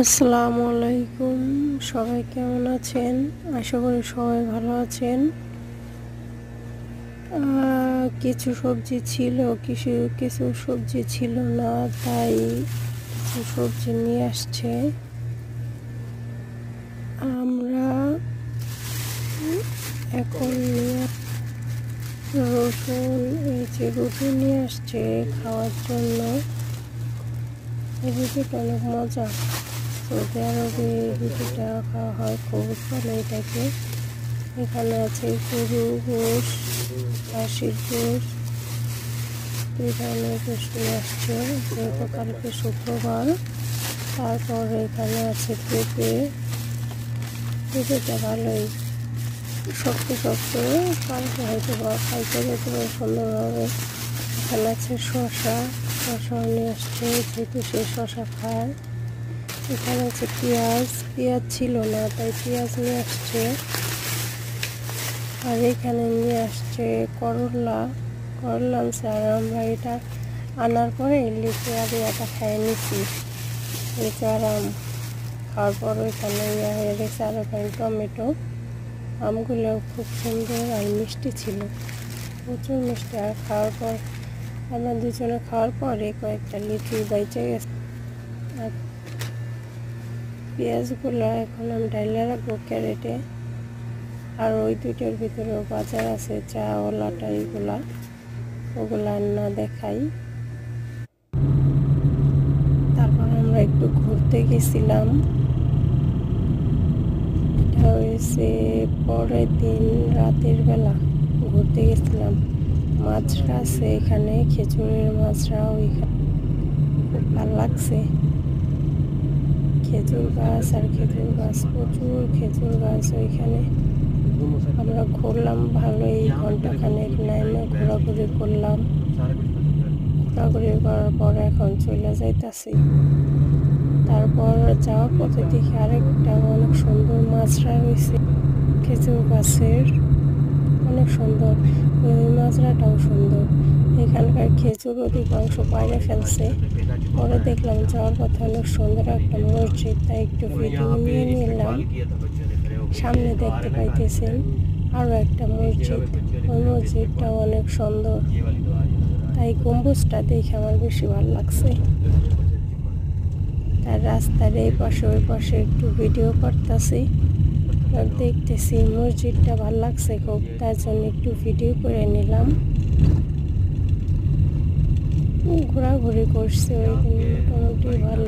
আসসালামু আলাইকুম। সবাই কেমন আছেন? আশা করি সবাই ভালো আছেন। কিছু সবজি ছিল, কিছু কিছু সবজি ছিল না, তাই কিছু সবজি নিয়ে আসছে। আমরা এখন রসুন, এই যে রুটি নিয়ে আসছে খাওয়ার জন্য। এই রুটিটা অনেক মজা। সৌদি আরবে রুটিটা খাওয়া হয়, খুব চলে এটাকে। এখানে আছে গরু গোশ, খাসির গোশ, দুই ধরনের গোশ নিয়ে আসছে, যেহেতু কালকে শুক্রবার। তারপর এখানে আছে পেঁপেটা ভালোই শক্ত শক্ত, কালকে হয়তো বা খাইতে যেতে সুন্দরভাবে। এখানে আছে শশা নিয়ে আসছে, যেহেতু সে শশা খায়। এখানে আছে পেঁয়াজ ছিল না, তাই পেঁয়াজ নিয়ে আসছে। আর এখানে নিয়ে আসছে করলা আনছে। আর আমরা এটা আনার পরে লিচু আর ইয়াটা খেয়ে নিচ্ছি, লিচু আর আম খাওয়ার পর ওইখানে ইয়া হয়ে গেছে। আর ওখানে টমেটো, আমগুলো খুব সুন্দর আর মিষ্টি ছিল, প্রচুর মিষ্টি। আর খাওয়ার পর আমরা দুজনে খাওয়ার পরে কয়েকটা লিচু বাইচে গেছে। আর পেঁয়াজগুলো এখন আমি ডাইলে রাখবো ক্যারেটে। আর ওই দুইটার ভিতরেও বাজার আছে, চাওয়ালাটা, ওগুলা না দেখাই। তারপর আমরা একটু ঘুরতে গেছিলাম। এটা হয়েছে পরের দিন রাতের বেলা ঘুরতে গেছিলাম। মাছরা আছে এখানে, খেজুরের মাছরা ওইখানে খুব ভালো লাগছে। খেজুর গাছ আর খেজুর গাছ, প্রচুর খেজুর গাছ ওইখানে। আমরা ঘুরলাম ভালোই, ঘন্টাখানেক নাইমে ঘোরাঘুরি করলাম। ঘোরাঘুরি করার পর এখন চলে যাইতাছি। তারপর যাওয়ার পথে দেখি আরেকটা অনেক সুন্দর মাছরা রয়েছে খেজুর গাছের, অনেক সুন্দর। ওই মাছরাটাও সুন্দর। এখানকার খেজুর অধিকাংশ বাইরে ফেলছে। পরে দেখলাম যাওয়ার পথে অনেক সুন্দর একটা মসজিদ, তাই একটু ভিডিও নিয়ে নিলাম। সামনে দেখতে পাইতেছেন আরো একটা মসজিদ, ওই মসজিদটা অনেক সুন্দর, তাই গম্বুজটা দেখে আমার বেশি ভালো লাগছে। তার রাস্তার এই পাশে ওই পাশে একটু ভিডিও করতেছি আর দেখতেছি। মসজিদটা ভালো লাগছে খুব, তার জন্য একটু ভিডিও করে নিলাম। ঘোরাঘুরি করছে ওই দিন, মোটামুটি ভালো।